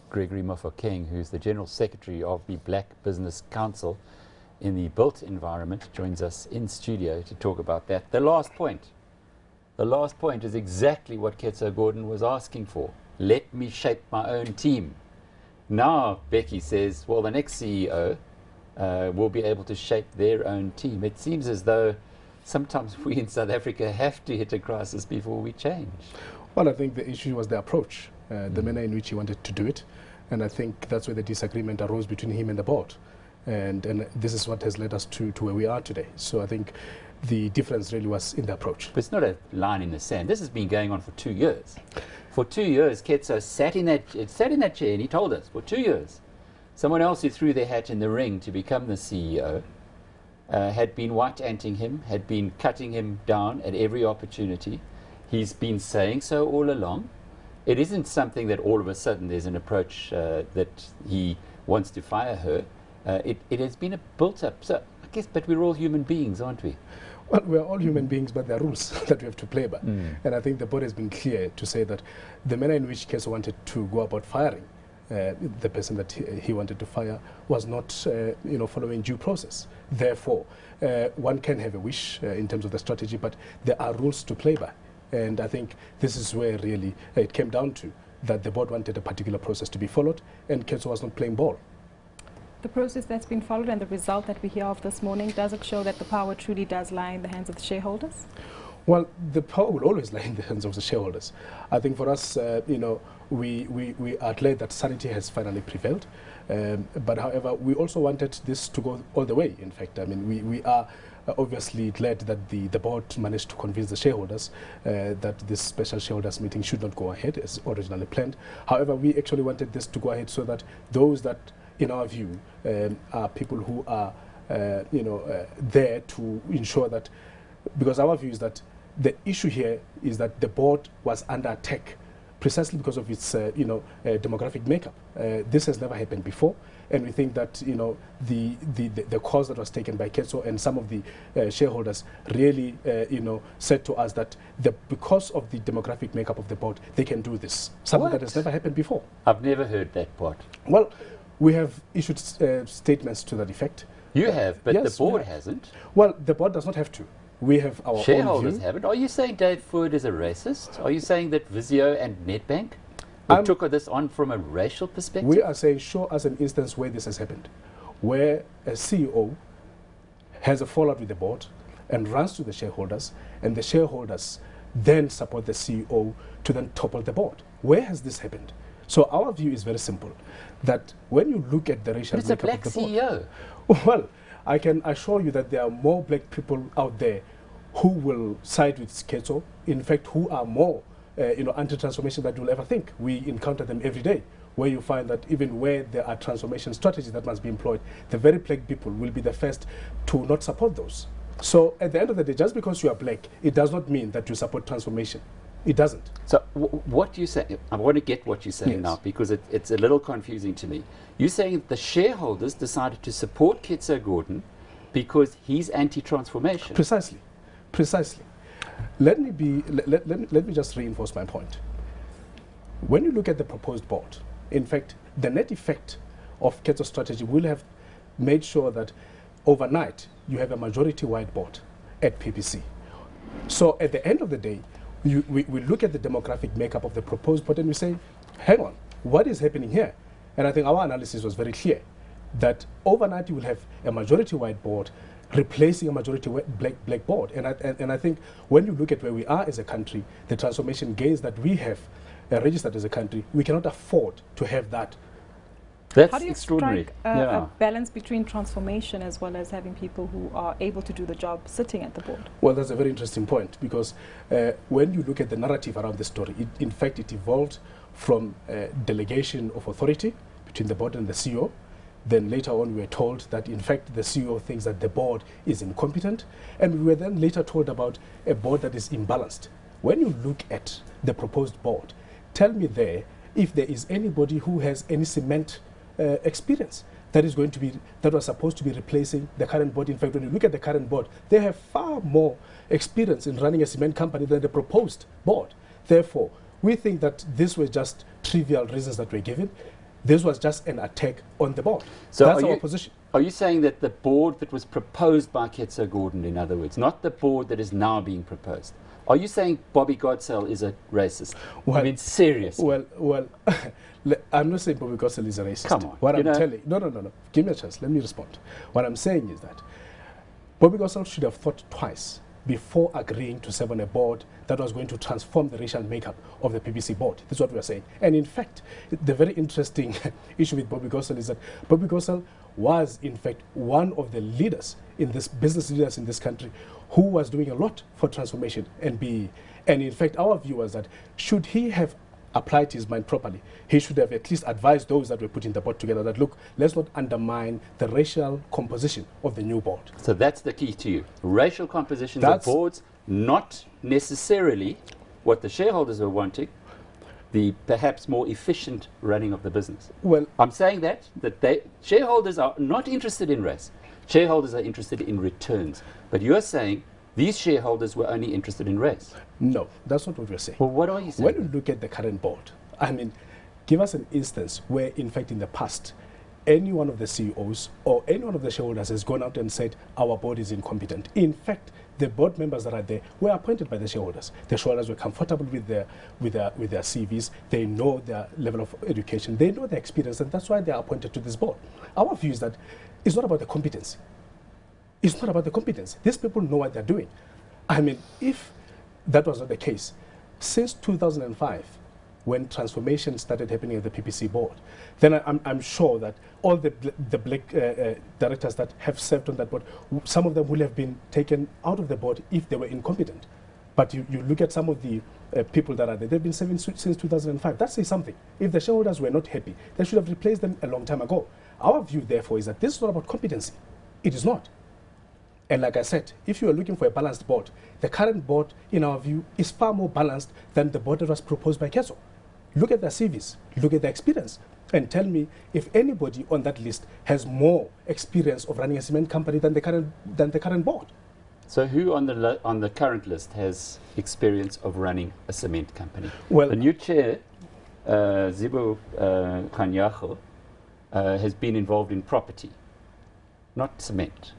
Gregory Mofokeng, who's the General Secretary of the Black Business Council in the built environment, joins us in studio to talk about that. The last point is exactly what Ketso Gordon was asking for. Let me shape my own team. Now Becky says, well, the next CEO will be able to shape their own team. It seems as though sometimes we in South Africa have to hit a crisis before we change. Well, I think the issue was the approach, the manner in which he wanted to do it. And I think that's where the disagreement arose between him and the board. And this is what has led us to where we are today. So I think the difference really was in the approach. But it's not a line in the sand. This has been going on for 2 years. For 2 years, Ketso sat in that chair and he told us, for 2 years, someone else who threw their hat in the ring to become the CEO had been white-anting him, had been cutting him down at every opportunity. He's been saying so all along. It isn't something that all of a sudden there's an approach that he wants to fire her. It has been a built-up. So I guess, but we're all human beings, aren't we? Well, we're all human beings, but there are rules that we have to play by. And I think the board has been clear to say that the manner in which Ketso wanted to go about firing the person that he wanted to fire was not, following due process. Therefore, one can have a wish in terms of the strategy, but there are rules to play by. And I think this is where really it came down to, that the board wanted a particular process to be followed, and Ketso was not playing ball. The process that's been followed and the result that we hear of this morning, does it show that the power truly does lie in the hands of the shareholders? Well, the power will always lie in the hands of the shareholders. I think for us, we are glad that sanity has finally prevailed. But however, we also wanted this to go all the way, in fact. I mean, we are obviously glad that the board managed to convince the shareholders that this special shareholders meeting should not go ahead as originally planned. However, we actually wanted this to go ahead so that those that, in our view, are people who are, there to ensure that, because our view is that the issue here is that the board was under attack precisely because of its, demographic makeup. This has never happened before, and we think that, the course that was taken by Ketso and some of the shareholders really, said to us that because of the demographic makeup of the board, they can do this, something that has never happened before. I've never heard that part. Well, we have issued statements to that effect. You have, but yes, the board hasn't. Well, the board does not have to. We have our shareholders own view. haven't. Are you saying Dave Ford is a racist? Are you saying that Vizio and Nedbank took this on from a racial perspective? We are saying, show us an instance where this has happened, where a CEO has a fallout with the board and runs to the shareholders, and the shareholders then support the CEO to then topple the board. Where has this happened? So our view is very simple, that when you look at the racial makeup of the board... It's a black CEO. Well, I can assure you that there are more black people out there who will side with Ketso, in fact, who are more anti-transformation than you'll ever think. We encounter them every day, where you find that even where there are transformation strategies that must be employed, the very black people will be the first to not support those. So at the end of the day, just because you are black, it does not mean that you support transformation. It doesn't. So what you say, I want to get what you're saying now, because it's a little confusing to me. You're saying the shareholders decided to support Ketso Gordon because he's anti-transformation. Precisely. Precisely. Let me just reinforce my point. When you look at the proposed board, in fact, the net effect of Ketso's strategy will have made sure that overnight you have a majority white board at PPC. So at the end of the day, we look at the demographic makeup of the proposed board and we say, hang on, what is happening here? And I think our analysis was very clear, that overnight you will have a majority white board replacing a majority black board. And I think when you look at where we are as a country, the transformation gains that we have registered as a country, we cannot afford to have that. That's How do you extraordinary. strike a balance between transformation as well as having people who are able to do the job sitting at the board? Well, that's a very interesting point, because when you look at the narrative around the story, in fact, it evolved from delegation of authority between the board and the CEO. Then later on, we were told that, in fact, the CEO thinks that the board is incompetent. And we were then later told about a board that is imbalanced. When you look at the proposed board, tell me there if there is anybody who has any cement experience that was supposed to be replacing the current board. In fact, when you look at the current board, they have far more experience in running a cement company than the proposed board. Therefore, we think that this was just trivial reasons that were given. This was just an attack on the board. So that's our position. Are you saying that the board that was proposed by Ketso Gordon, in other words, not the board that is now being proposed, are you saying Bobby Godsell is a racist? Well, I mean, seriously. Well, I'm not saying Bobby Godsell is a racist. Come on. What I'm telling, no. Give me a chance. Let me respond. What I'm saying is that Bobby Godsell should have thought twice before agreeing to serve on a board that was going to transform the racial makeup of the PPC board. This is what we are saying. And in fact, the very interesting issue with Bobby Godsell is that Bobby Godsell was, in fact, one of the leaders in this, business leaders in this country, who was doing a lot for transformation and BE. And in fact, our view was that should he have applied his mind properly, he should have at least advised those that were putting the board together that, look, let's not undermine the racial composition of the new board. So that's the key to you. Racial compositions of boards, not necessarily what the shareholders were wanting, the perhaps more efficient running of the business. Well, I'm saying that shareholders are not interested in race. Shareholders are interested in returns. But you're saying these shareholders were only interested in race. No, that's not what we're saying. Well, what are you saying? When we look at the current board, I mean, give us an instance where, in fact, in the past, any one of the CEOs or any one of the shareholders has gone out and said, our board is incompetent. In fact, the board members that are there were appointed by the shareholders. The shareholders were comfortable with their CVs. They know their level of education. They know their experience, and that's why they are appointed to this board. Our view is that it's not about the competency. It's not about the competence. These people know what they're doing. I mean, if that was not the case, since 2005, when transformation started happening at the PPC board, then I'm sure that all the black directors that have served on that board, some of them will have been taken out of the board if they were incompetent. But you look at some of the people that are there, they've been serving since 2005. That says something. If the shareholders were not happy, they should have replaced them a long time ago. Our view, therefore, is that this is not about competency. It is not. And like I said, if you are looking for a balanced board, the current board, in our view, is far more balanced than the board that was proposed by Ketso. Look at their CVs, look at their experience, and tell me if anybody on that list has more experience of running a cement company than the current board. So who on the current list has experience of running a cement company? Well, the new chair, Zibo Kanyago, has been involved in property, not cement.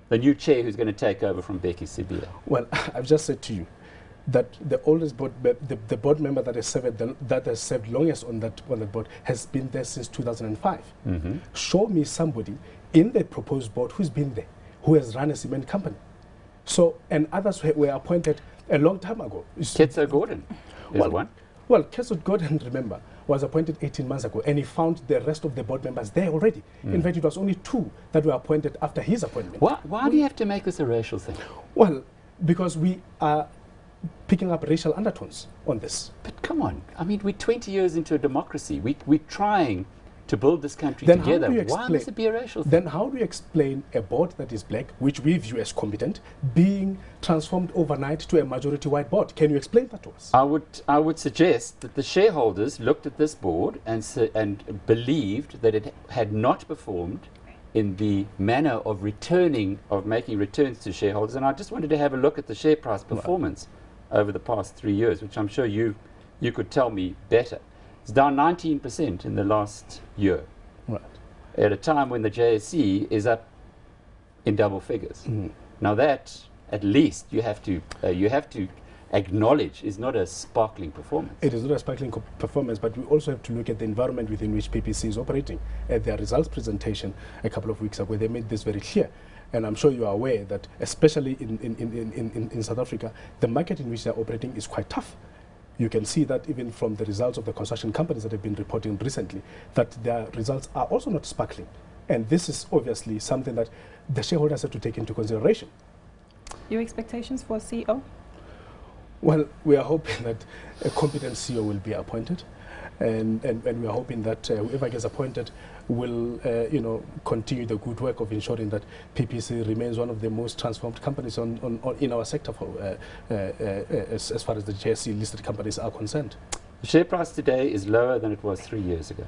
The new chair who's going to take over from Becky Sibila. Well, I've just said to you that the oldest board, the board member that has served longest on that board has been there since 2005. Mm-hmm. Show me somebody in the proposed board who's been there, who has run a cement company. So, and others were appointed a long time ago. Ketso Gordon is one. Well, Ketso Gordon, remember, was appointed 18 months ago, and he found the rest of the board members there already. In fact, it was only 2 that were appointed after his appointment. Why do you have to make this a racial thing? Well, because we are picking up racial undertones on this. But come on, I mean, we're 20 years into a democracy. We're trying to build this country together. Why must it be a racial thing? Then how do you explain a board that is black, which we view as competent, being transformed overnight to a majority white board? Can you explain that to us? I would suggest that the shareholders looked at this board and believed that it had not performed in the manner of making returns to shareholders. And I just wanted to have a look at the share price performance over the past 3 years, which I'm sure you could tell me better. It's down 19% in the last year, right, at a time when the JSE is up in double figures. Mm. Now that, at least, you have to acknowledge is not a sparkling performance. It is not a sparkling performance, but we also have to look at the environment within which PPC is operating. At their results presentation a couple of weeks ago, they made this very clear. And I'm sure you are aware that, especially in South Africa, the market in which they're operating is quite tough. You can see that even from the results of the construction companies that have been reporting recently, that their results are also not sparkling. And this is obviously something that the shareholders have to take into consideration. Your expectations for CEO? Well, we are hoping that a competent CEO will be appointed. And we are hoping that whoever gets appointed will continue the good work of ensuring that PPC remains one of the most transformed companies in our sector as far as the JSE listed companies are concerned. The share price today is lower than it was 3 years ago.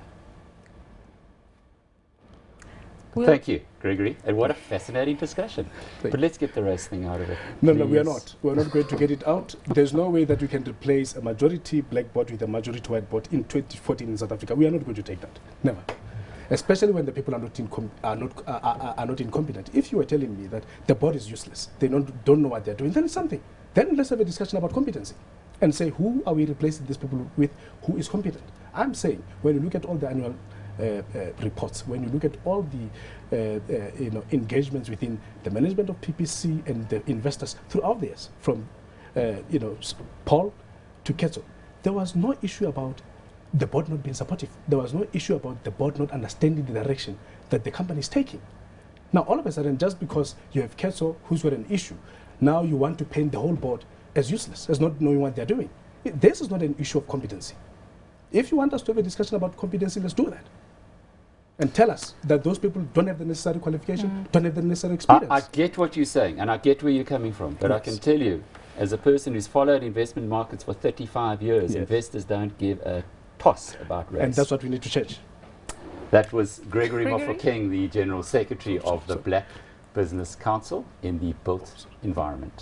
Thank you, Gregory. And what a fascinating discussion. Thank But let's get the race thing out of it. No, we are please. not. We're not going to get it out. There's no way that we can replace a majority black vote with a majority white vote in 2014 in South Africa. We are not going to take that. Never. Especially when the people are not incompetent. If you were telling me that the board is useless, they don't know what they're doing, then it's something. Then let's have a discussion about competency and say, who are we replacing these people with? Who is competent? I'm saying, when you look at all the annual reports, when you look at all the engagements within the management of PPC and the investors throughout the years, from Paul to Ketso, there was no issue about the board not being supportive. There was no issue about the board not understanding the direction that the company is taking. Now, all of a sudden, just because you have Ketso, who's got an issue, now you want to paint the whole board as useless, as not knowing what they're doing. This is not an issue of competency. If you want us to have a discussion about competency, let's do that. And tell us that those people don't have the necessary qualification, don't have the necessary experience. I get what you're saying, and I get where you're coming from, but I can tell you, as a person who's followed investment markets for 35 years, investors don't give a toss about race. And that's what we need to change. That was Gregory Mofokeng, the General Secretary of the Black Business Council in the built environment.